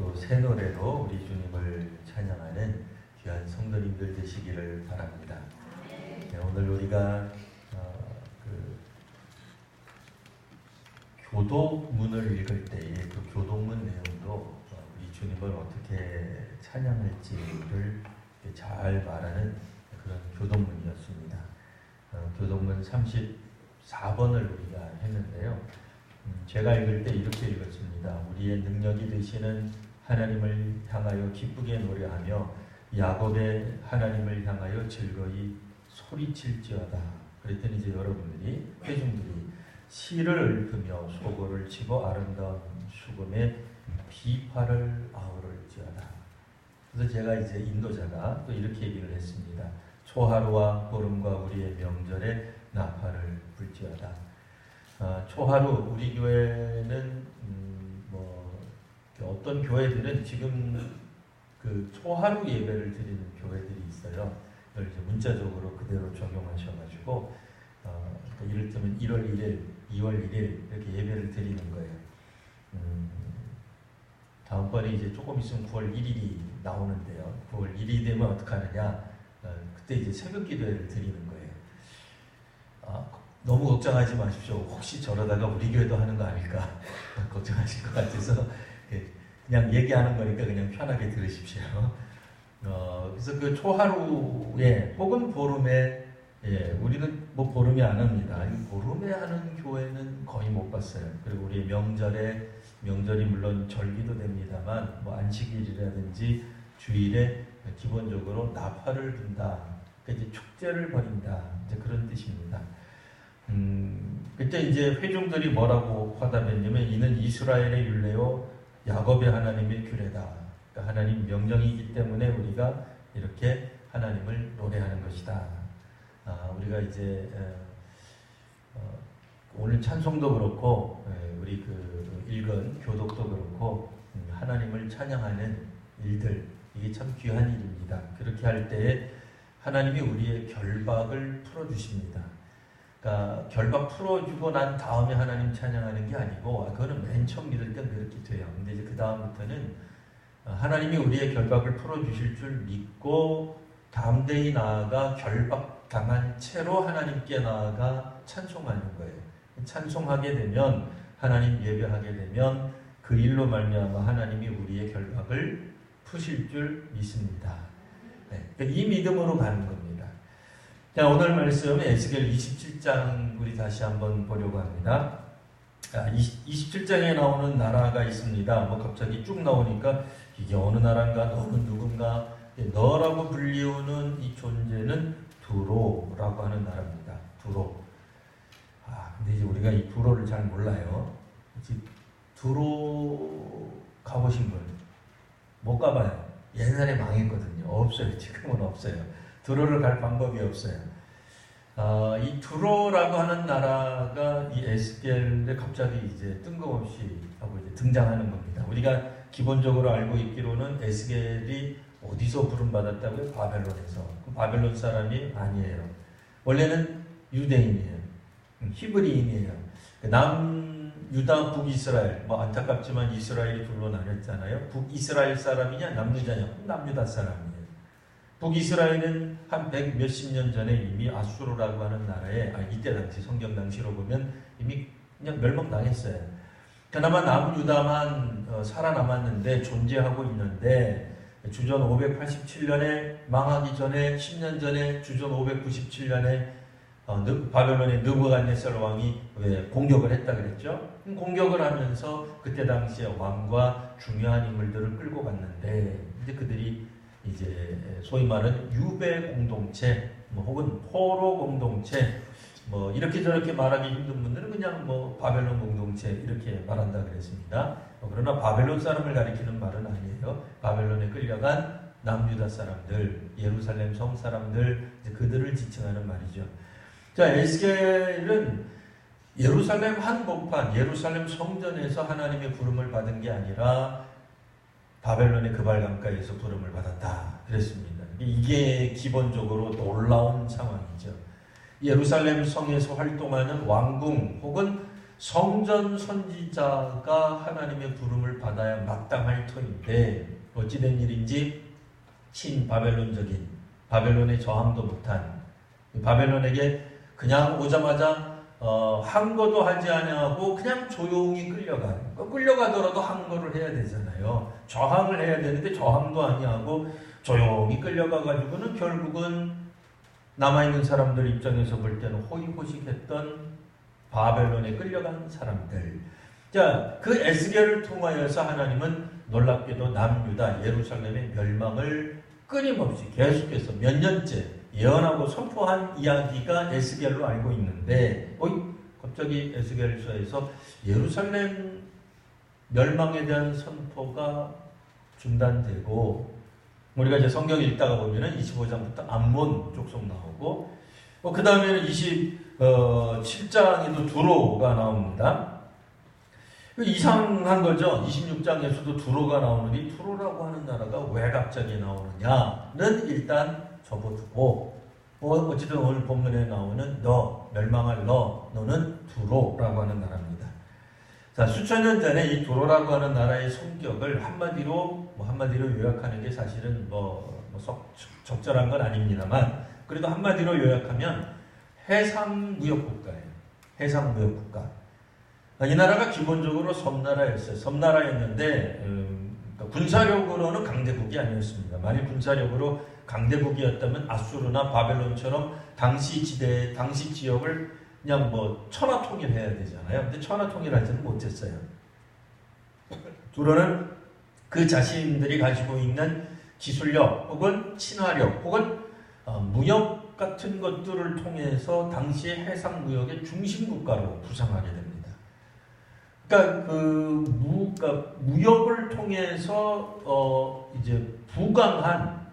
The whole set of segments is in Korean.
또 새 노래로 우리 주님을 찬양하는 귀한 성도님들 되시기를 바랍니다. 네, 오늘 우리가 교독문을 읽을 때의 그 교독문 내용도 우리 주님을 어떻게 찬양할지를 잘 말하는 그런 교독문이었습니다. 교독문 34번을 우리가 했는데요. 제가 읽을 때 이렇게 읽었습니다. 우리의 능력이 되시는 하나님을 향하여 기쁘게 노래하며 야곱의 하나님을 향하여 즐거이 소리칠지어다. 그랬더니 이제 여러분들이 회중들이 시를 읊으며 소고를 치고 아름다운 수금에 비파를 아우를지어다. 그래서 제가 이제 인도자가 또 이렇게 얘기를 했습니다. 초하루와 보름과 우리의 명절에 나팔을 불지어다. 초하루 우리 교회는 어떤 교회들은 지금 그 초하루 예배를 드리는 교회들이 있어요. 이걸 이제 문자적으로 그대로 적용하셔가지고 이를테면 1월 1일, 2월 1일 이렇게 예배를 드리는 거예요. 다음번에 이제 조금 있으면 9월 1일이 나오는데요. 9월 1일이 되면 어떻게 하느냐? 그때 이제 새벽 기도회를 드리는 거예요. 너무 걱정하지 마십시오. 혹시 저러다가 우리 교회도 하는 거 아닐까 걱정하실 것 같아서 그냥 얘기하는 거니까 그냥 편하게 들으십시오. 그래서 그 초하루에 혹은 보름에 우리는 뭐 보름에 안 합니다. 보름에 하는 교회는 거의 못 봤어요. 그리고 우리 명절이 물론 절기도 됩니다만 뭐 안식일이라든지 주일에 기본적으로 나팔을 분다. 그러니까 이제 축제를 벌인다. 이제 그런 뜻입니다. 그때 이제 회중들이 뭐라고 화답했냐면 이는 이스라엘의 율례요 야곱의 하나님의 규례다. 그러니까 하나님 명령이기 때문에 우리가 이렇게 하나님을 노래하는 것이다. 우리가 이제 오늘 찬송도 그렇고 우리 그 읽은 교독도 그렇고 하나님을 찬양하는 일들 이게 참 귀한 일입니다. 그렇게 할 때에 하나님이 우리의 결박을 풀어주십니다. 그러니까 결박 풀어주고 난 다음에 하나님 찬양하는 게 아니고 그거는 맨 처음 믿을 땐 그렇게 돼요. 근데 이제 그 다음부터는 하나님이 우리의 결박을 풀어주실 줄 믿고 담대히 나아가 결박당한 채로 하나님께 나아가 찬송하는 거예요. 찬송하게 되면 하나님 예배하게 되면 그 일로 말미암아 하나님이 우리의 결박을 푸실 줄 믿습니다. 이 믿음으로 가는 겁니다. 자, 오늘 말씀은 에스겔 27장 우리 다시 한번 보려고 합니다. 27장에 나오는 나라가 있습니다. 뭐 갑자기 쭉 나오니까 이게 어느 나라인가, 너는 누군가, 너라고 불리우는 이 존재는 두로라고 하는 나라입니다. 두로. 근데 이제 우리가 이 두로를 잘 몰라요. 두로 가보신 분? 못 가봐요. 옛날에 망했거든요. 없어요. 지금은 없어요. 두로를 갈 방법이 없어요. 이 두로라고 하는 나라가 이 에스겔에 갑자기 이제 뜬금없이 하고 이제 등장하는 겁니다. 우리가 기본적으로 알고 있기로는 에스겔이 어디서 부름받았다고요? 바벨론에서. 바벨론 사람이 아니에요. 원래는 유대인이에요. 히브리인이에요. 남유다, 북이스라엘. 뭐 안타깝지만 이스라엘이 둘로 나뉘었잖아요. 북이스라엘 사람이냐, 남유다냐? 남유다 사람이에요. 북이스라엘은 한 100 몇십 년 전에 이미 아수르라고 하는 나라에 이때 당시 성경 당시로 보면 이미 그냥 멸망당했어요. 그나마 남유다만 살아남았는데 존재하고 있는데 주전 587년에 망하기 전에 10년 전에 주전 597년에 바벨론의 느부갓네살 왕이 공격을 했다 그랬죠. 공격을 하면서 그때 당시에 왕과 중요한 인물들을 끌고 갔는데 이제 그들이 이제 소위 말하는 유배 공동체 혹은 포로 공동체 이렇게 저렇게 말하기 힘든 분들은 그냥 바벨론 공동체 이렇게 말한다 그랬습니다. 그러나 바벨론 사람을 가리키는 말은 아니에요. 바벨론에 끌려간 남유다 사람들, 예루살렘 성 사람들 그들을 지칭하는 말이죠. 자, 에스겔은 예루살렘 한복판, 예루살렘 성전에서 하나님의 부름을 받은 게 아니라 바벨론의 그발강가에서 부름을 받았다 그랬습니다. 이게 기본적으로 놀라운 상황이죠. 예루살렘 성에서 활동하는 왕궁 혹은 성전 선지자가 하나님의 부름을 받아야 마땅할 터인데 어찌된 일인지 친바벨론적인 바벨론에 저항도 못한 바벨론에게 그냥 오자마자 항거도 하지 아니하고 그냥 조용히 끌려가더라도 항거를 해야 되잖아요. 저항을 해야 되는데 저항도 아니하고 조용히 끌려가가지고는 결국은 남아있는 사람들 입장에서 볼 때는 호의호식했던 바벨론에 끌려간 사람들. 자, 그 에스겔을 통하여서 하나님은 놀랍게도 남유다 예루살렘의 멸망을 끊임없이 계속해서 몇 년째 예언하고 선포한 이야기가 에스겔로 알고 있는데 갑자기 에스겔서에서 예루살렘 멸망에 대한 선포가 중단되고 우리가 이제 성경 읽다가 보면은 25장부터 암몬 족속 나오고 그 다음에는 27장에도 두로가 나옵니다. 이상한 거죠. 26장에서도 두로가 나오는데 두로라고 하는 나라가 왜 갑자기 나오느냐는 일단 접어두고 어쨌든 오늘 본문에 나오는 멸망할 너는 두로라고 하는 나라입니다. 자, 수천 년 전에 이 두로라고 하는 나라의 성격을 한마디로 요약하는 게 사실은 썩 적절한 건 아닙니다만 그래도 한마디로 요약하면 해상무역국가예요. 해상무역국가. 이 나라가 기본적으로 섬나라였어요. 섬나라였는데 군사력으로는 강대국이 아니었습니다. 만일 군사력으로 강대국이었다면 아수르나 바벨론처럼 당시 지역을 그냥 천하통일해야 되잖아요. 근데 천하통일하지는 못했어요. 두로는 그 자신들이 가지고 있는 기술력 혹은 친화력 혹은 무역 같은 것들을 통해서 당시의 해상무역의 중심국가로 부상하게 됩니다. 그러니까 무역을 통해서 이제 부강한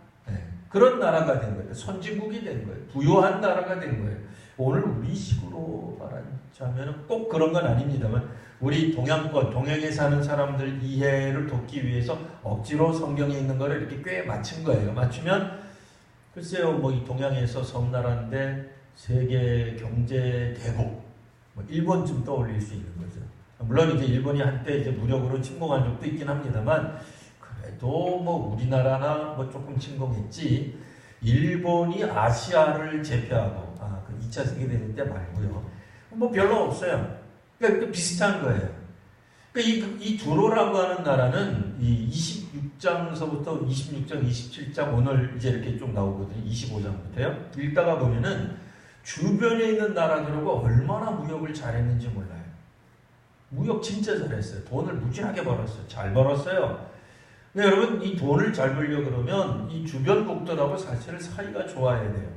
그런 나라가 된 거예요. 선진국이 된 거예요. 부유한 나라가 된 거예요. 오늘 우리식으로 말하자면 꼭 그런 건 아닙니다만 우리 동양권, 동양에 사는 사람들 이해를 돕기 위해서 억지로 성경에 있는 거를 이렇게 꽤 맞춘 거예요. 맞추면 글쎄요, 이 동양에서 섬나라인데 세계 경제 대국, 일본쯤 떠올릴 수 있는 거죠. 물론 이제 일본이 한때 이제 무력으로 침공한 적도 있긴 합니다만 그래도 우리나라나 조금 침공했지. 일본이 아시아를 제패하고 그 2차 세계대전 때 말고요. 별로 없어요. 그러니까 비슷한 거예요. 그러니까 이 두로라고 하는 나라는 이 26장서부터 26장, 27장 오늘 이제 이렇게 좀 나오거든요. 25장부터요. 읽다가 보면은 주변에 있는 나라들하고 얼마나 무역을 잘했는지 몰라요. 무역 진짜 잘했어요. 돈을 무지하게 벌었어요. 잘 벌었어요. 근데 여러분 이 돈을 잘 벌려고 그러면 이 주변국들하고 사실 사이가 좋아야 돼요.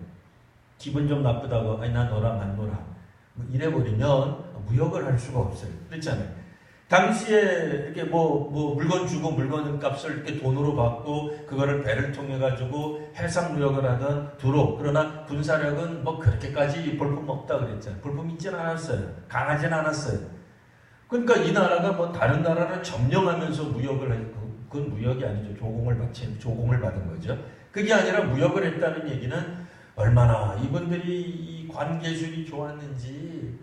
기분 좀 나쁘다고 나 너랑 안 놀아 이래버리면 무역을 할 수가 없어요. 그렇잖아요. 당시에 이렇게 물건 주고 물건 값을 이렇게 돈으로 받고 그거를 배를 통해 가지고 해상 무역을 하던 두로. 그러나 군사력은 그렇게까지 볼품 없다 그랬잖아요. 볼품 있진 않았어요. 강하진 않았어요. 그러니까 이 나라가 다른 나라를 점령하면서 무역을 하고 그건 무역이 아니죠. 조공을 받은 거죠. 그게 아니라 무역을 했다는 얘기는 얼마나 이분들이 이 관계술이 좋았는지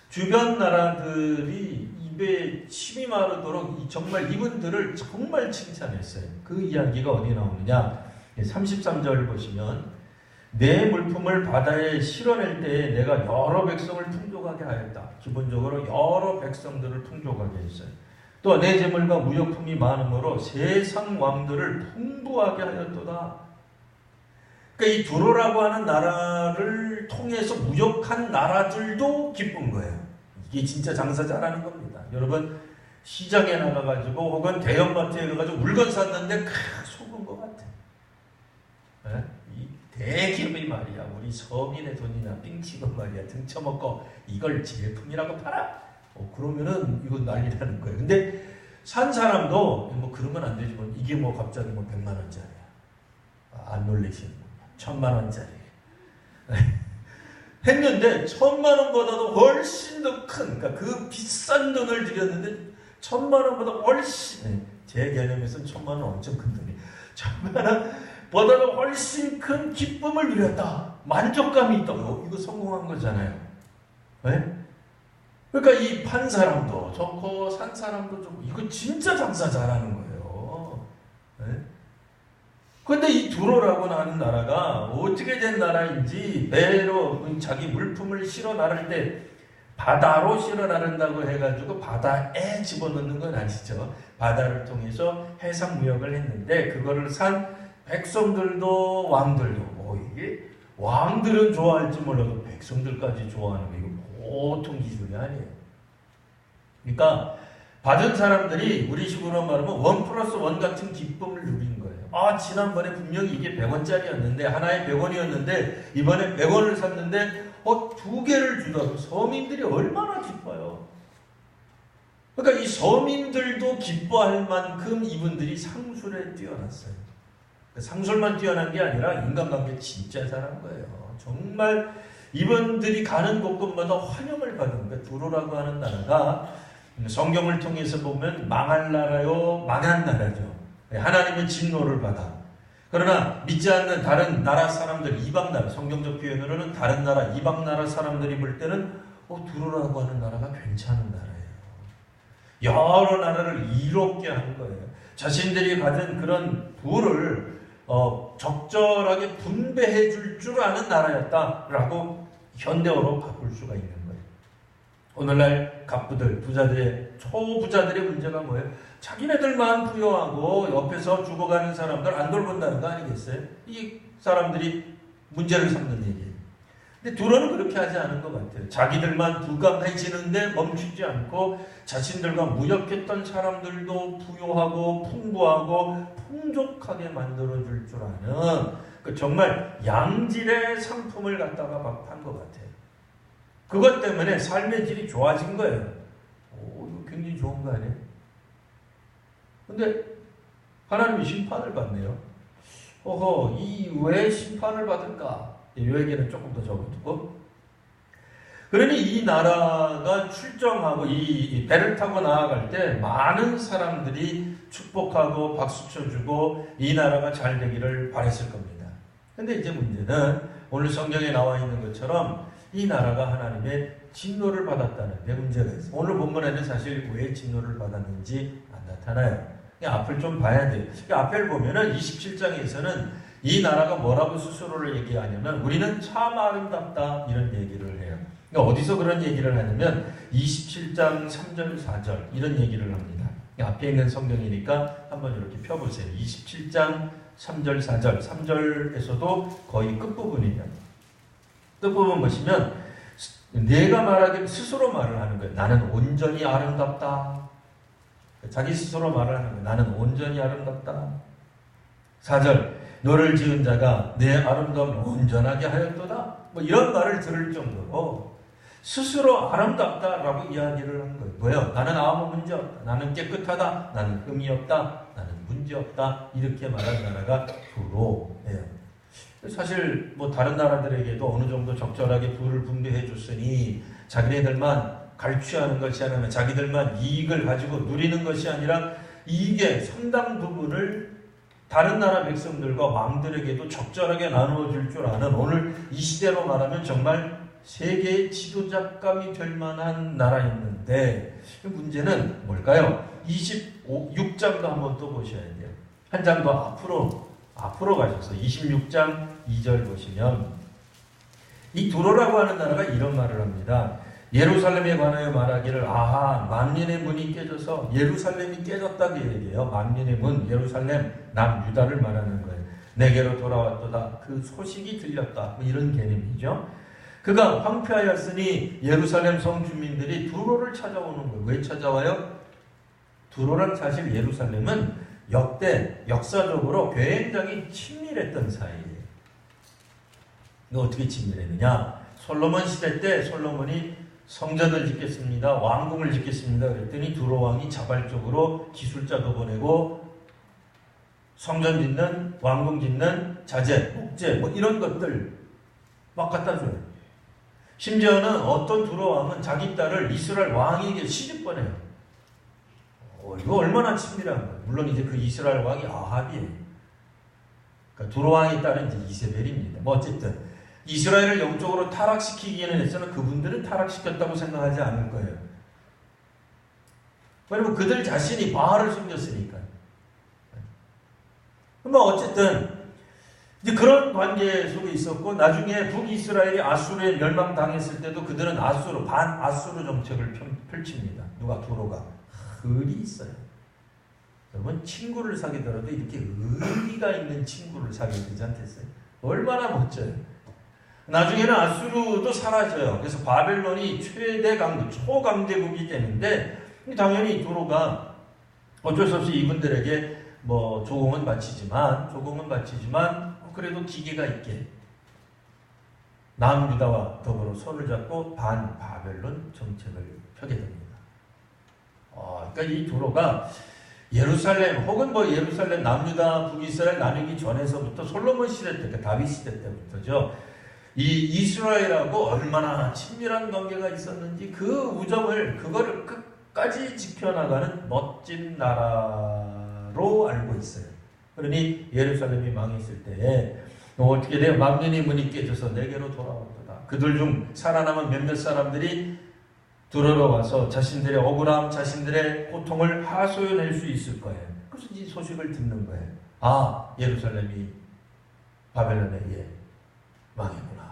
주변 나라들이 입에 침이 마르도록 정말 이분들을 정말 칭찬했어요. 그 이야기가 어디 나오느냐 33절 보시면 내 물품을 바다에 실어낼 때에 내가 여러 백성을 풍족하게 하였다. 기본적으로 여러 백성들을 풍족하게 했어요. 또 내 재물과 무역품이 많으므로 세상 왕들을 풍부하게 하였도다. 그러니까 이 두로라고 하는 나라를 통해서 무역한 나라들도 기쁜 거예요. 이게 진짜 장사 잘하는 겁니다. 여러분 시장에 나가가지고 혹은 대형마트에 가가지고 물건 샀는데 속은 것 같아. 네? 이 대기업이 말이야 우리 서민의 돈이나 삥치고 말이야 등쳐먹고 이걸 제품이라고 팔아. 그러면은 이건 난리라는 거예요. 근데 산 사람도 그러면 안 되지만 이게 갑자기 100만 원짜리야. 안 놀래시는 거야. 1000만 원짜리. 했는데 1000만 원보다도 훨씬 더 큰, 그러니까 그 비싼 돈을 들였는데 1000만 원보다 훨씬, 제 개념에서는 1000만 원 엄청 큰 돈이 1000만 원보다도 훨씬 큰 기쁨을 누렸다. 만족감이 있다. 이거 성공한 거잖아요. 네? 그러니까 이 판 사람도 좋고 산 사람도 좋고 이거 진짜 장사 잘하는 거예요. 네? 그런데 이 두로라고 하는 나라가 어떻게 된 나라인지 배로 자기 물품을 실어 나를 때 바다로 실어 나른다고 해가지고 바다에 집어넣는 건 아니죠. 바다를 통해서 해상 무역을 했는데 그거를 산 백성들도 왕들도 이게 왕들은 좋아할지 몰라도 백성들까지 좋아하는 게 이거 보통 기술이 아니에요. 그러니까 받은 사람들이 우리식으로 말하면 1+1 같은 기쁨을 누린 거예요. 지난번에 분명히 이게 100원짜리였는데 하나에 100원이었는데 이번에 100원을 샀는데 2개를 주더라도 서민들이 얼마나 기뻐요. 그러니까 이 서민들도 기뻐할 만큼 이분들이 상술에 뛰어났어요. 상술만 뛰어난 게 아니라 인간관계 진짜 잘한 거예요. 정말 이분들이 가는 곳곳마다 환영을 받은 거예요. 두로라고 하는 나라가 성경을 통해서 보면 망할 나라요, 망한 나라죠. 하나님의 진노를 받아. 그러나 믿지 않는 다른 나라 사람들, 이방 나라, 성경적 표현으로는 다른 나라, 이방 나라 사람들이 볼 때는 두로라고 하는 나라가 괜찮은 나라예요. 여러 나라를 이롭게 한 거예요. 자신들이 가진 그런 부를 적절하게 분배해 줄 줄 아는 나라였다라고 현대어로 바꿀 수가 있는 거예요. 오늘날 갑부들, 부자들의, 초부자들의 문제가 뭐예요? 자기네들만 부여하고 옆에서 죽어가는 사람들 안 돌본다는 거 아니겠어요? 이 사람들이 문제를 삼는 얘기예요. 근데 두로는 그렇게 하지 않은 것 같아요. 자기들만 부강해지는데 멈추지 않고 자신들과 무역했던 사람들도 부유하고 풍부하고 풍족하게 만들어줄 줄 아는 정말 양질의 상품을 갖다가 막 판 것 같아요. 그것 때문에 삶의 질이 좋아진 거예요. 이거 굉장히 좋은 거 아니에요? 근데 하나님이 심판을 받네요. 이 왜 심판을 받을까? 이 얘기는 조금 더 적어두고. 그러니 이 나라가 출정하고 이 배를 타고 나아갈 때 많은 사람들이 축복하고 박수 쳐주고 이 나라가 잘 되기를 바랬을 겁니다. 근데 이제 문제는 오늘 성경에 나와 있는 것처럼 이 나라가 하나님의 진노를 받았다는 데 문제가 있어요. 오늘 본문에는 사실 왜 진노를 받았는지 안 나타나요. 앞을 좀 봐야 돼요. 앞을 보면은 27장에서는 이 나라가 뭐라고 스스로를 얘기하냐면 우리는 참 아름답다 이런 얘기를 해요. 그러니까 어디서 그런 얘기를 하냐면 27장 3절 4절 이런 얘기를 합니다. 앞에 있는 성경이니까 한번 이렇게 펴보세요. 27장 3절 4절 3절에서도 거의 끝부분이에요. 끝부분 보시면 내가 말하기를 스스로 말을 하는 거예요. 나는 온전히 아름답다. 자기 스스로 말을 하는 거예요. 나는 온전히 아름답다. 4절 너를 지은 자가 내 아름다움을 온전하게 하였도다. 이런 말을 들을 정도로 스스로 아름답다라고 이야기를 하는 거예요. 뭐예요? 나는 아무 문제 없다. 나는 깨끗하다. 나는 흠이 없다. 나는 문제 없다. 이렇게 말한 나라가 두로예요. 사실 다른 나라들에게도 어느 정도 적절하게 부를 분배해 줬으니 자기네들만 갈취하는 것이 아니라 자기들만 이익을 가지고 누리는 것이 아니라 이익의 상당 부분을 다른 나라 백성들과 왕들에게도 적절하게 나누어줄 줄 아는 오늘 이 시대로 말하면 정말 세계의 지도자감이 될 만한 나라였는데 문제는 뭘까요? 26장도 한번 또 보셔야 돼요. 한 장 더 앞으로 가셔서 26장 2절 보시면 이 두로라고 하는 나라가 이런 말을 합니다. 예루살렘에 관하여 말하기를 만민의 문이 깨져서 예루살렘이 깨졌다고 얘기해요. 만민의 문, 예루살렘, 남유다를 말하는 거예요. 내게로 돌아왔도다. 그 소식이 들렸다. 이런 개념이죠. 그가 황폐하였으니 예루살렘 성주민들이 두로를 찾아오는 거예요. 왜 찾아와요? 두로랑 사실 예루살렘은 역사적으로 굉장히 친밀했던 사이예요. 어떻게 친밀했느냐? 솔로몬 시대 때 솔로몬이 성전을 짓겠습니다. 왕궁을 짓겠습니다. 그랬더니 두로 왕이 자발적으로 기술자도 보내고 성전 짓는, 왕궁 짓는 자재, 목재 이런 것들 막 갖다 줘요. 심지어는 어떤 두로 왕은 자기 딸을 이스라엘 왕에게 시집 보내요. 이거 얼마나 친밀한 거예요. 물론 이제 그 이스라엘 왕이 아합이에요. 그러니까 두로 왕의 딸은 이제 이세벨입니다. 어쨌든 이스라엘을 영적으로 타락시키기에는 했으나 그분들은 타락시켰다고 생각하지 않을 거예요. 왜냐면 그들 자신이 바알을 숨겼으니까요. 뭐 어쨌든 이제 그런 관계 속에 있었고, 나중에 북이스라엘이 아수르에 멸망당했을 때도 그들은 아수르, 반아수르 정책을 펼칩니다. 누가? 두로가. 의리 있어요. 여러분, 친구를 사귀더라도 이렇게 의리가 있는 친구를 사귀어야 되지 않겠어요? 얼마나 멋져요. 나중에는 아수르도 사라져요. 그래서 바벨론이 최대 강국, 초강대국이 되는데, 당연히 두로가 어쩔 수 없이 이분들에게 뭐 조공은 바치지만 그래도 기계가 있게 남유다와 더불어 손을 잡고 반바벨론 정책을 펴게 됩니다. 그러니까 이 두로가 예루살렘 혹은 뭐 예루살렘 남유다 북이스라엘 나누기 전에서부터 솔로몬 시대 때, 그러니까 다윗 시대 때부터죠. 이 이스라엘하고 얼마나 친밀한 관계가 있었는지 그 우정을 그거를 끝까지 지켜나가는 멋진 나라로 알고 있어요. 그러니 예루살렘이 망했을 때 어떻게 돼요? 망론의 문이 깨져서 내게로 돌아왔다. 그들 중 살아남은 몇몇 사람들이 들어러 와서 자신들의 억울함, 자신들의 고통을 하소연할 수 있을 거예요. 그래서 이 소식을 듣는 거예요. 예루살렘이 바벨론에 의해 망했구나.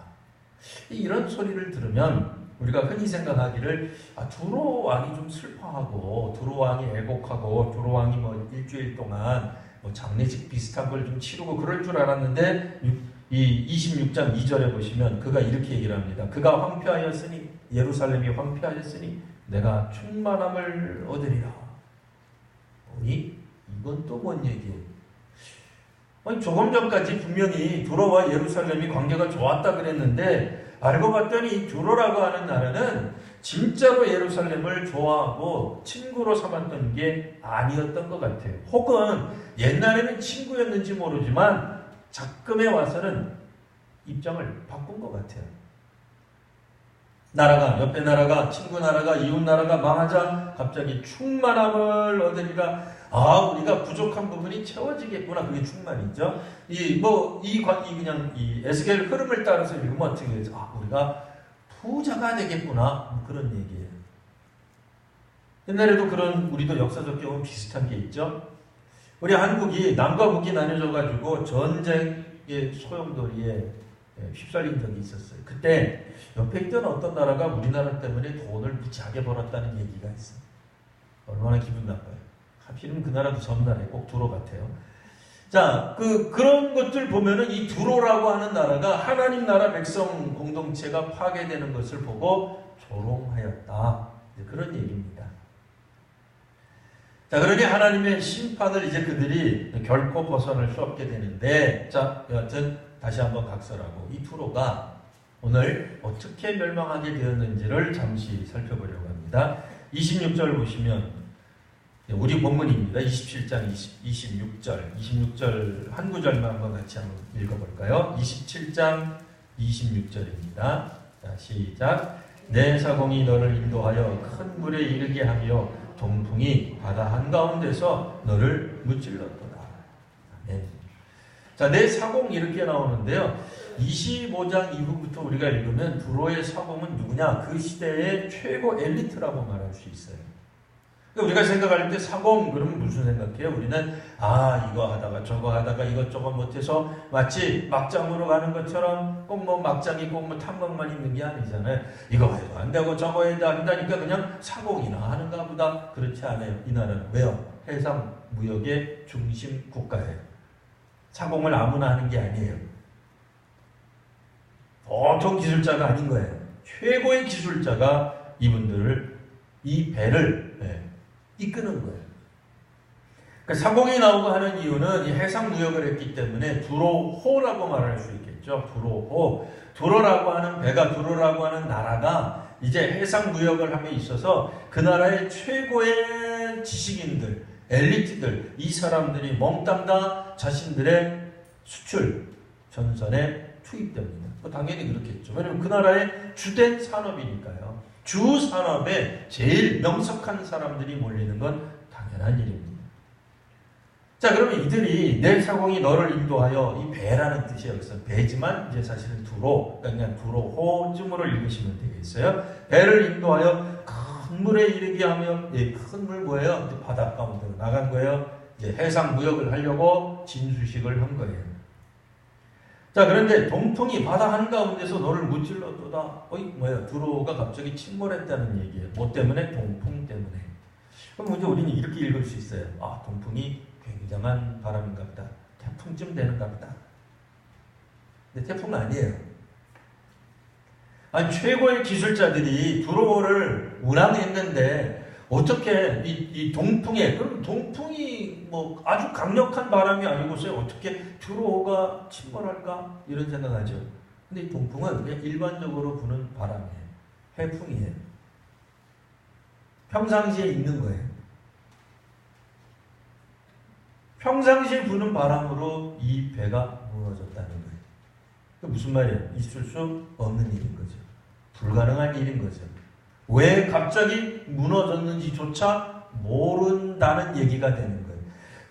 이런 소리를 들으면 우리가 흔히 생각하기를 두로 왕이 좀 슬퍼하고 두로 왕이 애곡하고 두로 왕이 뭐 일주일 동안 뭐 장례식 비슷한 걸 좀 치르고 그럴 줄 알았는데 이 26장 2절에 보시면 그가 이렇게 얘기를 합니다. 그가 황폐하였으니 예루살렘이 황폐하였으니 내가 충만함을 얻으리라. 이건 또 뭔 얘기예요? 조금 전까지 분명히 두로와 예루살렘이 관계가 좋았다 그랬는데 알고 봤더니 두로라고 하는 나라는 진짜로 예루살렘을 좋아하고 친구로 삼았던 게 아니었던 것 같아요. 혹은 옛날에는 친구였는지 모르지만 작금에 와서는 입장을 바꾼 것 같아요. 나라가, 옆에 나라가, 친구 나라가, 이웃 나라가 망하자 갑자기 충만함을 얻으리라. 우리가 부족한 부분이 채워지겠구나. 그게 충만이죠. 그냥 에스겔 흐름을 따라서 읽으면 어떻게 되죠? 우리가 부자가 되겠구나. 그런 얘기예요. 옛날에도 우리도 역사적 경험 비슷한 게 있죠. 우리 한국이 남과 북이 나뉘어져가지고 전쟁의 소용돌이에 휩쓸린 적이 있었어요. 그때 옆에 있던 어떤 나라가 우리나라 때문에 돈을 무지하게 벌었다는 얘기가 있어요. 얼마나 기분 나빠요. 하필이면 그 나라도 섬나라에 꼭 두로 같아요. 자, 그런 것들 보면은 이 두로라고 하는 나라가 하나님 나라 백성 공동체가 파괴되는 것을 보고 조롱하였다. 그런 얘기입니다. 자, 그러니 하나님의 심판을 이제 그들이 결코 벗어날 수 없게 되는데, 자, 여하튼 다시 한번 각설하고 이 두로가 오늘 어떻게 멸망하게 되었는지를 잠시 살펴보려고 합니다. 26절 보시면 우리 본문입니다. 27장 26절 한 구절만 한번 같이 한번 읽어볼까요? 27장 26절입니다. 자, 시작. 내 사공이 너를 인도하여 큰 물에 이르게 하며 동풍이 바다 한가운데서 너를 무찔렀도다. 아멘. 자, 내 사공 이렇게 나오는데요. 25장 이후부터 우리가 읽으면 두로의 사공은 누구냐? 그 시대의 최고 엘리트라고 말할 수 있어요. 우리가 생각할 때 사공 그러면 무슨 생각해요? 우리는 이거 하다가 저거 하다가 이것저것 못해서 마치 막장으로 가는 것처럼 꼭 뭐 막장이 꼭 뭐 탐방만 있는 게 아니잖아요. 이거 해도 안 되고 저거 해도 한다니까 그냥 사공이나 하는가 보다. 그렇지 않아요. 이 나라는. 왜요? 해상 무역의 중심 국가예요. 사공을 아무나 하는 게 아니에요. 보통 기술자가 아닌 거예요. 최고의 기술자가 이 배를 이끄는 거예요. 그러니까 사공이 나오고 하는 이유는 이 해상 무역을 했기 때문에 두로호라고 말할 수 있겠죠. 두로호. 두로라고 하는 배가, 두로라고 하는 나라가 이제 해상 무역을 함에 있어서 그 나라의 최고의 지식인들, 엘리트들, 이 사람들이 몽땅 다 자신들의 수출 전선에 투입됩니다. 당연히 그렇겠죠. 왜냐하면 그 나라의 주된 산업이니까요. 주 산업에 제일 명석한 사람들이 몰리는 건 당연한 일입니다. 자, 그러면 이들이 내 사공이 너를 인도하여, 이 배라는 뜻이에요. 그래서 배지만 이제 사실은 두로, 그냥 두로호쯤으로 읽으시면 되겠어요. 배를 인도하여 큰 물에 이르게 하며, 큰 물 뭐예요? 이제 바닷 가운데로 나간 거예요. 이제 해상 무역을 하려고 진수식을 한 거예요. 자, 그런데 동풍이 바다 한가운데서 너를 무찔렀도다. 뭐야? 두로가 갑자기 침몰했다는 얘기예요. 뭐 때문에? 동풍 때문에. 그럼 이제 우리는 이렇게 읽을 수 있어요. 아, 동풍이 굉장한 바람인가 보다. 태풍쯤 되는가 보다. 근데 태풍은 아니에요. 아니, 최고의 기술자들이 두로를 운항했는데 어떻게 이 동풍에, 그럼 동풍이 뭐 아주 강력한 바람이 아니고서야 어떻게 두로가 침몰할까? 이런 생각하죠. 근데 이 동풍은 그냥 일반적으로 부는 바람이에요. 해풍이에요. 평상시에 있는 거예요. 평상시에 부는 바람으로 이 배가 무너졌다는 거예요. 무슨 말이에요? 있을 수 없는 일인 거죠. 불가능한 일인 거죠. 왜 갑자기 무너졌는지조차 모른다는 얘기가 되는 거예요.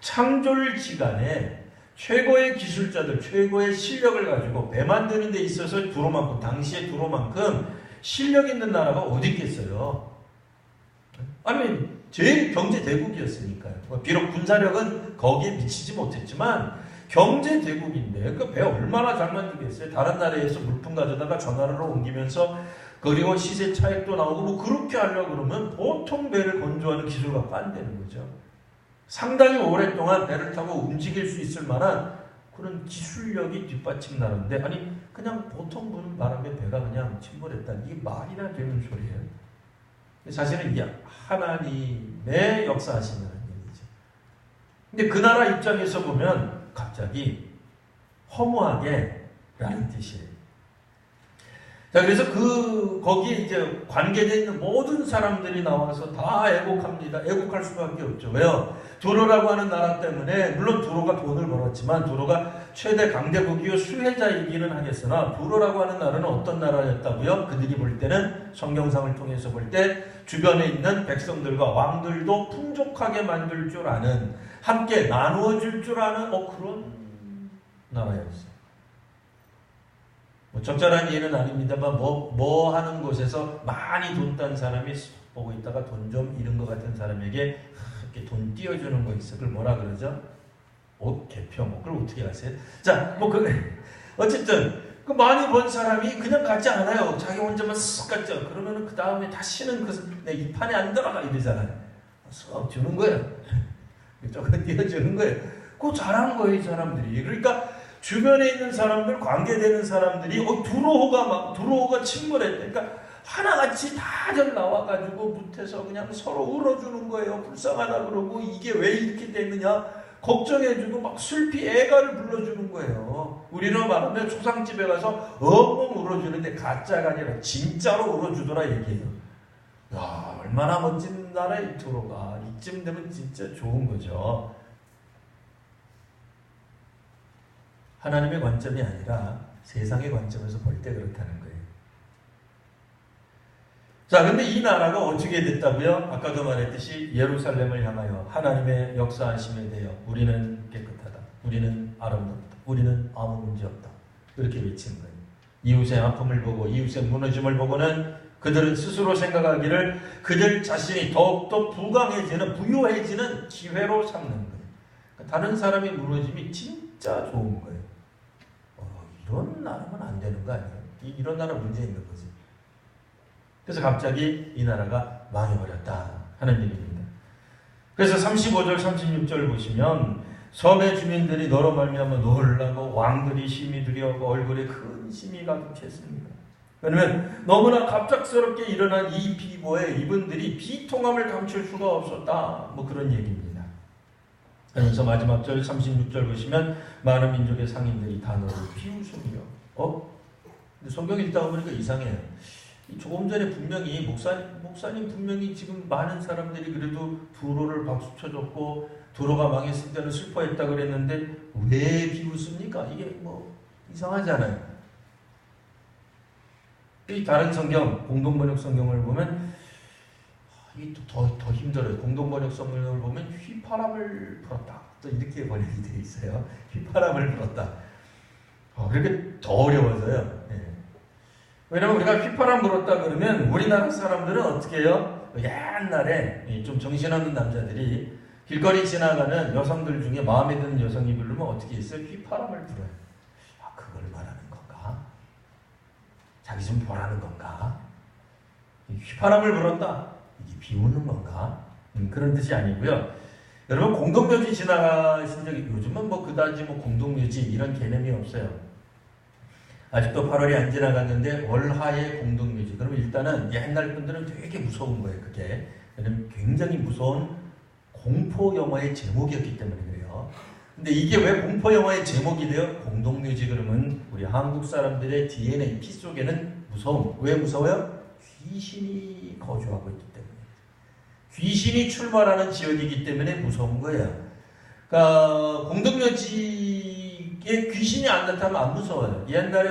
창졸지간에 최고의 기술자들, 최고의 실력을 가지고 배 만드는 데 있어서 두로만큼, 당시의 두로만큼 실력 있는 나라가 어디 있겠어요? 아니, 제일 경제 대국이었으니까요. 비록 군사력은 거기에 미치지 못했지만 경제 대국인데 그 배 얼마나 잘 만들겠어요? 다른 나라에서 물품 가져다가 전화로 옮기면서 그리고 시세 차익도 나오고 뭐 그렇게 하려고 그러면 보통 배를 건조하는 기술 갖고 안 되는 거죠. 상당히 오랫동안 배를 타고 움직일 수 있을 만한 그런 기술력이 뒷받침 나는데 아니 그냥 보통 부는 바람에 배가 그냥 침몰했다. 이게 말이나 되는 소리예요. 사실은 이게 하나님의 역사하시는 얘기죠. 근데 그 나라 입장에서 보면 갑자기 허무하게 라는 뜻이에요. 자, 그래서 거기에 이제 관계되어 있는 모든 사람들이 나와서 다 애곡합니다. 애곡할 수밖에 없죠. 왜요? 두로라고 하는 나라 때문에, 물론 두로가 돈을 벌었지만, 두로가 최대 강대국이요 수혜자이기는 하겠으나, 두로라고 하는 나라는 어떤 나라였다고요? 그들이 볼 때는, 성경상을 통해서 볼 때, 주변에 있는 백성들과 왕들도 풍족하게 만들 줄 아는, 함께 나누어 줄 줄 아는, 그런 나라였어요. 적절한 예는 아닙니다만 뭐 하는 곳에서 많이 돈 딴 사람이 보고 있다가 돈 좀 잃은 것 같은 사람에게 이렇게 돈 띄워주는 거 있어. 그걸 뭐라 그러죠? 옷 개평. 그걸 어떻게 아세요? 자, 어쨌든 그 많이 번 사람이 그냥 가지 않아요. 자기 혼자만 쓱 갔죠. 그러면은 그 다음에 다시는 내 이 판에 안 들어가 이러잖아요. 쓱 주는 거예요. 조금 띄워주는 거예요. 그거 잘하는 거예요, 이 사람들이. 그러니까 주변에 있는 사람들, 관계되는 사람들이 두로호가 침몰했대. 그러니까 하나같이 다들 나와가지고 밑에서 그냥 서로 울어주는 거예요. 불쌍하다 그러고 이게 왜 이렇게 됐느냐 걱정해주고 막 슬피 애가를 불러주는 거예요. 우리로 말하면 초상집에 가서 엉엉 울어주는데 가짜가 아니라 진짜로 울어주더라 얘기해요. 야, 얼마나 멋진 나라의 두로가. 이쯤 되면 진짜 좋은 거죠. 하나님의 관점이 아니라 세상의 관점에서 볼 때 그렇다는 거예요. 자, 근데 이 나라가 어떻게 됐다고요? 아까도 말했듯이 예루살렘을 향하여 하나님의 역사하심에 대하여 우리는 깨끗하다. 우리는 아름답다. 우리는 아무 문제 없다. 그렇게 외친 거예요. 이웃의 아픔을 보고 이웃의 무너짐을 보고는 그들은 스스로 생각하기를 그들 자신이 더욱더 부유해지는 기회로 삼는 거예요. 그러니까 다른 사람의 무너짐이 진짜 좋은 거예요. 이런 나라면 안 되는 거 아니에요? 이런 나라 문제 있는 거지. 그래서 갑자기 이 나라가 망해버렸다 하는 얘기입니다. 그래서 35절 36절 보시면 섬의 주민들이 너로 말미암아 놀라고 왕들이 심히 두려워하고 얼굴에 큰 심이 가득했습니다. 왜냐하면 너무나 갑작스럽게 일어난 이 비보에 이분들이 비통함을 감출 수가 없었다. 뭐 그런 얘기입니다. 그래서 마지막 절 36절 보시면 많은 민족의 상인들이 다 너를 비웃으며 근데 성경 읽다가 보니까 이상해요. 조금 전에 분명히 목사님 분명히 지금 많은 사람들이 그래도 두로를 박수 쳐줬고 두로가 망했을 때는 슬퍼했다 그랬는데 왜 비웃습니까? 이게 뭐 이상하잖아요. 이 다른 성경 공동번역 성경을 보면 이게 또 더 힘들어요. 공동번역 성경을 보면 휘파람을 불었다. 또 이렇게 번역이 되어 있어요. 휘파람을 불었다. 그렇게 더 어려워서요. 예. 왜냐면 우리가 휘파람 불었다 그러면 우리나라 사람들은 어떻게 해요? 옛날에 좀 정신없는 남자들이 길거리 지나가는 여성들 중에 마음에 드는 여성이 부르면 어떻게 했어요? 휘파람을 불어요. 그걸 말하는 건가? 자기 좀 보라는 건가? 휘파람을 불었다. 이게 비우는 건가? 그런 뜻이 아니고요. 여러분 공동묘지 지나가신 적이 요즘은 뭐 그다지 뭐 공동묘지 이런 개념이 없어요. 아직도 8월이 안 지나갔는데 월하의 공동묘지. 그러면 일단은 옛날 분들은 되게 무서운 거예요. 그게. 왜냐면 굉장히 무서운 공포 영화의 제목이었기 때문에 그래요. 근데 이게 왜 공포 영화의 제목이 돼요? 공동묘지 그러면 우리 한국 사람들의 DNA 피 속에는 무서움. 왜 무서워요? 귀신이 거주하고 있기 때문에. 귀신이 출몰하는 지역이기 때문에 무서운 거예요. 그러니까 공동묘지에 귀신이 안 나타나면 안 무서워요. 옛날에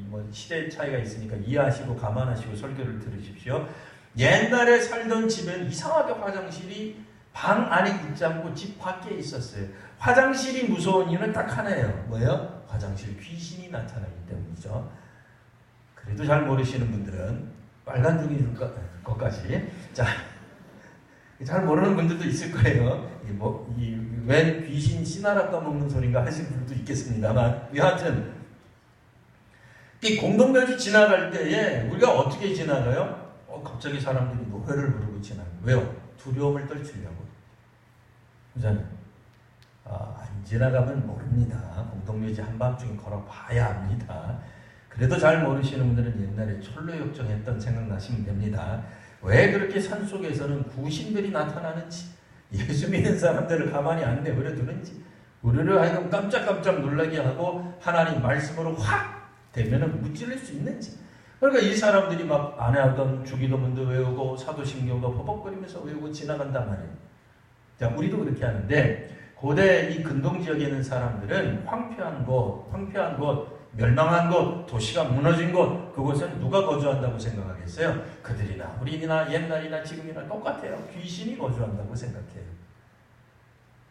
뭐 시대 차이가 있으니까 이해하시고 감안하시고 설교를 들으십시오. 옛날에 살던 집에는 이상하게 화장실이 방 안에 있지 않고 집 밖에 있었어요. 화장실이 무서운 이유는 딱 하나예요. 뭐예요? 화장실 귀신이 나타나기 때문이죠. 그래도 잘 모르시는 분들은 빨간둥이 것까지 잘 모르는 분들도 있을 거예요. 웬 귀신 씨나라 떠먹는 소린가 하시는 분들도 있겠습니다만 여하튼 이 공동묘지 지나갈 때에 우리가 어떻게 지나가요? 갑자기 사람들이 노래를 부르고 지나가요. 왜요? 두려움을 떨치려고. 그잖아요. 안 지나가면 모릅니다. 공동묘지 한밤중에 걸어봐야 합니다. 그래도 잘 모르시는 분들은 옛날에 철로역정 했던 생각나시면 됩니다. 왜 그렇게 산속에서는 구신들이 나타나는지, 예수 믿는 사람들을 가만히 안 내버려 두는지, 우리를 하여금 깜짝깜짝 놀라게 하고 하나님 말씀으로 확 되면은 무찔릴 수 있는지. 그러니까 이 사람들이 막 안 하던 주기도문도 외우고 사도신경도 버벅거리면서 외우고 지나간단 말이에요. 자, 우리도 그렇게 하는데 고대 이 근동 지역에 있는 사람들은 황폐한 곳, 멸망한 곳, 도시가 무너진 곳, 그곳은 누가 거주한다고 생각하겠어요? 그들이나 우리나 옛날이나 지금이나 똑같아요. 귀신이 거주한다고 생각해요.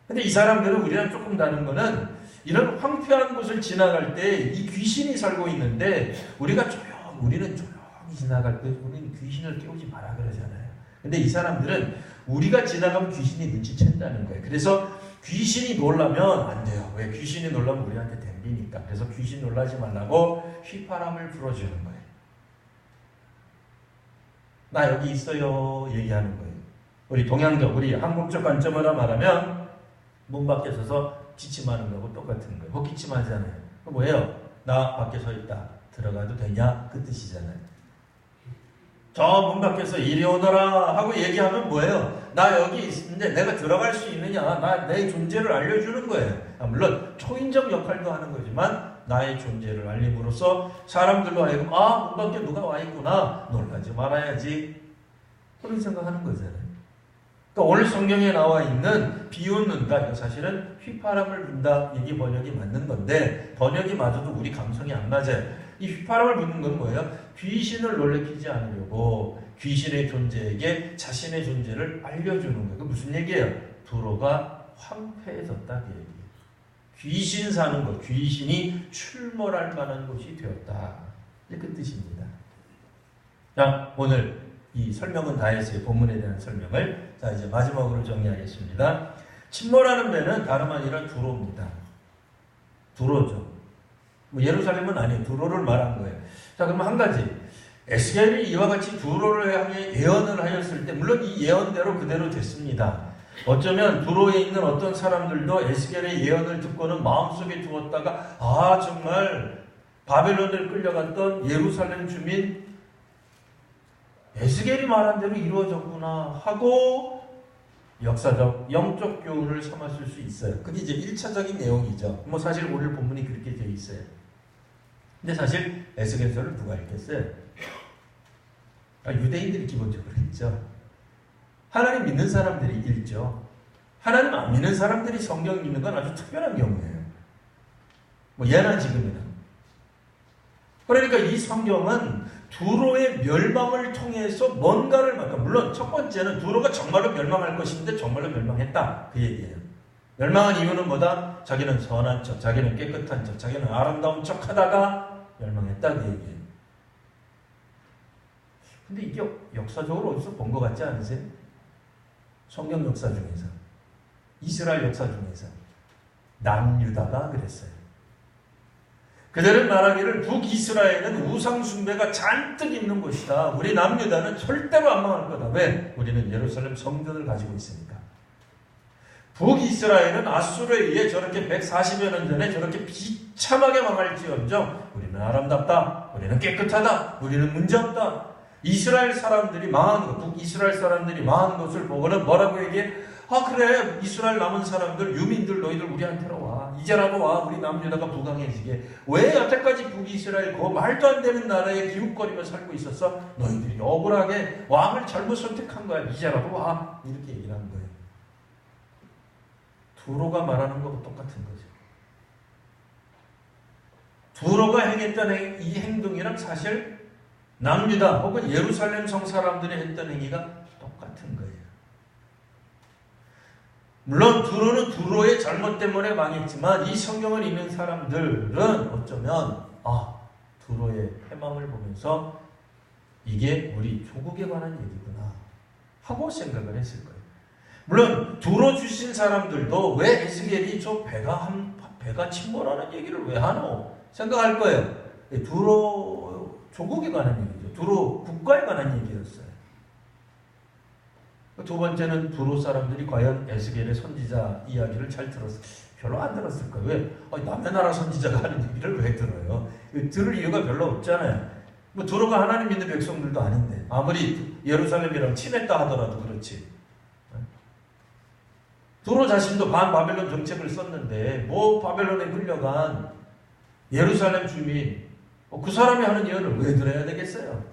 근데 이 사람들은 우리랑 조금 다른 거는 이런 황폐한 곳을 지나갈 때 이 귀신이 살고 있는데 우리는 조용히 지나갈 때 우리는 귀신을 깨우지 마라 그러잖아요. 근데 이 사람들은 우리가 지나가면 귀신이 눈치챈다는 거예요. 그래서 귀신이 놀라면 안 돼요. 왜? 귀신이 놀라면 우리한테 덤비니까. 그래서 귀신 놀라지 말라고 휘파람을 불어주는 거예요. 나 여기 있어요 얘기하는 거예요. 우리 동양적, 우리 한국적 관점으로 말하면 문 밖에 서서 기침하는 거하고 똑같은 거예요. 뭐 기침하잖아요. 그럼 뭐예요? 나 밖에 서 있다. 들어가도 되냐? 그 뜻이잖아요. 저 문 밖에서 이리 오너라 하고 얘기하면 뭐예요? 나 여기 있는데 내가 들어갈 수 있느냐? 나 내 존재를 알려주는 거예요. 물론 초인적 역할도 하는 거지만 나의 존재를 알림으로써 사람들로 하여금 문 밖에 누가 와 있구나. 놀라지 말아야지. 그런 생각하는 거잖아요. 그러니까 오늘 성경에 나와 있는 비웃는다. 이거 사실은 휘파람을 분다. 이게 번역이 맞는 건데 번역이 맞아도 우리 감성이 안 맞아요. 이 휘파람을 부는 건 뭐예요? 귀신을 놀래키지 않으려고 귀신의 존재에게 자신의 존재를 알려주는 거예요. 그 무슨 얘기예요? 두로가 황폐해졌다. 그 얘기예요. 귀신 사는 곳, 귀신이 출몰할 만한 곳이 되었다. 그 뜻입니다. 자, 오늘 이 설명은 다 했어요. 본문에 대한 설명을. 자, 이제 마지막으로 정리하겠습니다. 침몰하는 배는 다름 아니라 두로입니다. 두로죠. 뭐 예루살렘은 아니에요. 두로를 말한 거예요. 자, 그러면 한 가지. 에스겔이 이와 같이 두로를 향해 예언을 하였을 때 물론 이 예언대로 그대로 됐습니다. 어쩌면 두로에 있는 어떤 사람들도 에스겔의 예언을 듣고는 마음속에 두었다가 정말 바벨론을 끌려갔던 예루살렘 주민 에스겔이 말한 대로 이루어졌구나 하고 역사적, 영적 교훈을 삼았을 수 있어요. 그게 이제 1차적인 내용이죠. 뭐 사실 오늘 본문이 그렇게 되어 있어요. 근데 사실 에스겔서를 누가 읽겠어요? 유대인들이 기본적으로 읽죠. 하나님 믿는 사람들이 읽죠. 하나님 안 믿는 사람들이 성경 읽는 건 아주 특별한 경우예요. 뭐 예나 지금이나. 그러니까 이 성경은 두로의 멸망을 통해서 뭔가를 물론 첫 번째는 두로가 정말로 멸망할 것인데 정말로 멸망했다. 그 얘기예요. 멸망한 이유는 뭐다? 자기는 선한 척, 자기는 깨끗한 척, 자기는 아름다운 척 하다가 멸망했다 그 얘기예요. 근데 이게 역사적으로 어디서 본 것 같지 않으세요? 성경 역사 중에서, 이스라엘 역사 중에서 남유다가 그랬어요. 그들은 말하기를 북이스라엘은 우상숭배가 잔뜩 있는 곳이다. 우리 남유다는 절대로 안 망할 거다. 왜? 우리는 예루살렘 성전을 가지고 있으니까. 북이스라엘은 아수르에 의해 저렇게 140여 년 전에 저렇게 비참하게 망할지언정 우리는 아름답다. 우리는 깨끗하다. 우리는 문제없다. 이스라엘 사람들이 망한 것, 북이스라엘 사람들이 망한 것을 보고는 뭐라고 얘기해? 아 그래, 이스라엘 남은 사람들, 유민들 너희들 우리한테로 와. 이제라도 와. 우리 남유다가 부강해지게. 왜 여태까지 북이스라엘 그 말도 안 되는 나라에 기웃거리며 살고 있었어? 너희들이 억울하게 왕을 잘못 선택한 거야. 이제라도 와. 이렇게 얘기를 한 거예요. 두로가 말하는 것과 똑같은 거죠. 두로가 행했던 이 행동이랑 사실 남유다 혹은 예루살렘 성 사람들이 했던 행위가 똑같은 거예요. 물론 두로는 두로의 잘못 때문에 망했지만 이 성경을 읽는 사람들은 어쩌면 두로의 패망을 보면서 이게 우리 조국에 관한 얘기구나 하고 생각을 했을 거예요. 물론 두로 주신 사람들도 왜 에스겔이 저 배가 침몰하는 얘기를 왜 하노 생각할 거예요. 두로 조국에 관한 얘기죠. 두로 국가에 관한 얘기였어요. 두 번째는 두로 사람들이 과연 에스겔의 선지자 이야기를 잘 들었어요? 별로 안 들었을 거예요. 왜? 남의 나라 선지자가 하는 얘기를 왜 들어요? 들을 이유가 별로 없잖아요. 뭐 두로가 하나님 믿는 백성들도 아닌데 아무리 예루살렘이랑 친했다 하더라도 그렇지. 두로 자신도 반바벨론 정책을 썼는데 뭐 바벨론에 끌려간 예루살렘 주민 그 사람이 하는 예언을 왜 들어야 되겠어요?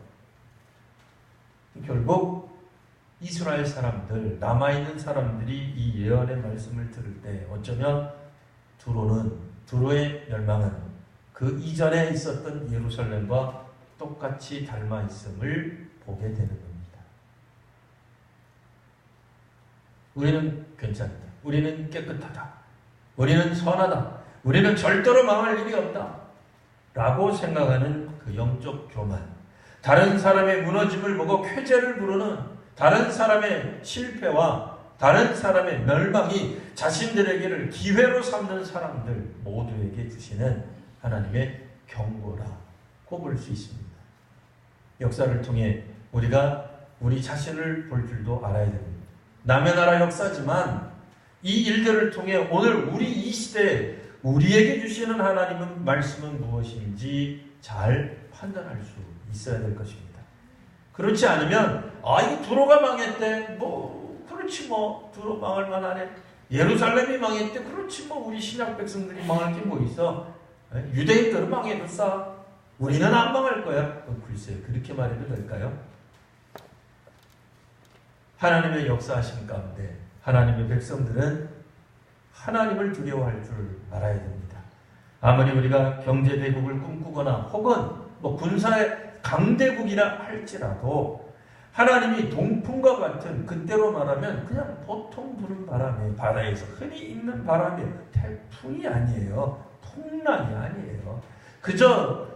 결국 이스라엘 사람들, 남아있는 사람들이 이 예언의 말씀을 들을 때 어쩌면 두로의 멸망은 그 이전에 있었던 예루살렘과 똑같이 닮아 있음을 보게 되는 겁니다. 우리는 괜찮다. 우리는 깨끗하다. 우리는 선하다. 우리는 절대로 망할 일이 없다. 라고 생각하는 그 영적 교만. 다른 사람의 무너짐을 보고 쾌재를 부르는 다른 사람의 실패와 다른 사람의 멸망이 자신들에게를 기회로 삼는 사람들 모두에게 주시는 하나님의 경고라고 볼 수 있습니다. 역사를 통해 우리가 우리 자신을 볼 줄도 알아야 됩니다. 남의 나라 역사지만 이 일들을 통해 오늘 우리 이 시대에 우리에게 주시는 하나님의 말씀은 무엇인지 잘 판단할 수 있어야 될 것입니다. 그렇지 않으면 이거 두로가 망했대. 그렇지 두로 망할 만하네. 예루살렘이 망했대. 그렇지 우리 신약 백성들이 망할 게 뭐 있어. 유대인들은 망해도 싸. 우리는 안 망할 거야. 글쎄요. 그렇게 말해도 될까요? 하나님의 역사하심 가운데 하나님의 백성들은 하나님을 두려워할 줄 알아야 됩니다. 아무리 우리가 경제대국을 꿈꾸거나 혹은 군사의 강대국이라 할지라도 하나님이 동풍과 같은 그때로 말하면 그냥 보통 부는 바람에 바다에서 흔히 있는 바람이 태풍이 아니에요. 풍랑이 아니에요.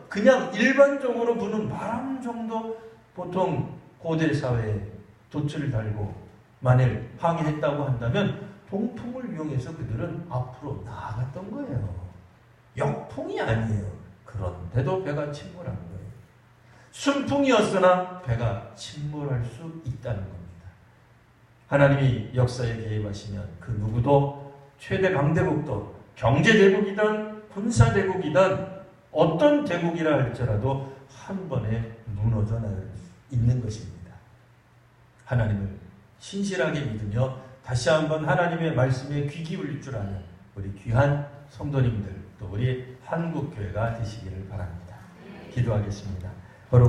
그냥 일반적으로 부는 바람 정도 보통 고대 사회에 돛을 달고 만일 항해했다고 한다면 동풍을 이용해서 그들은 앞으로 나아갔던 거예요. 역풍이 아니에요. 그런데도 배가 침몰한 거예요. 순풍이었으나 배가 침몰할 수 있다는 겁니다. 하나님이 역사에 개입하시면 그 누구도 최대 강대국도 경제대국이든 군사대국이든 어떤 대국이라 할지라도 한 번에 무너져 나갈 수 있는 것입니다. 하나님을 신실하게 믿으며 다시 한번 하나님의 말씀에 귀 기울일 줄 아는 우리 귀한 성도님들 또 우리 한국교회가 되시기를 바랍니다. 기도하겠습니다.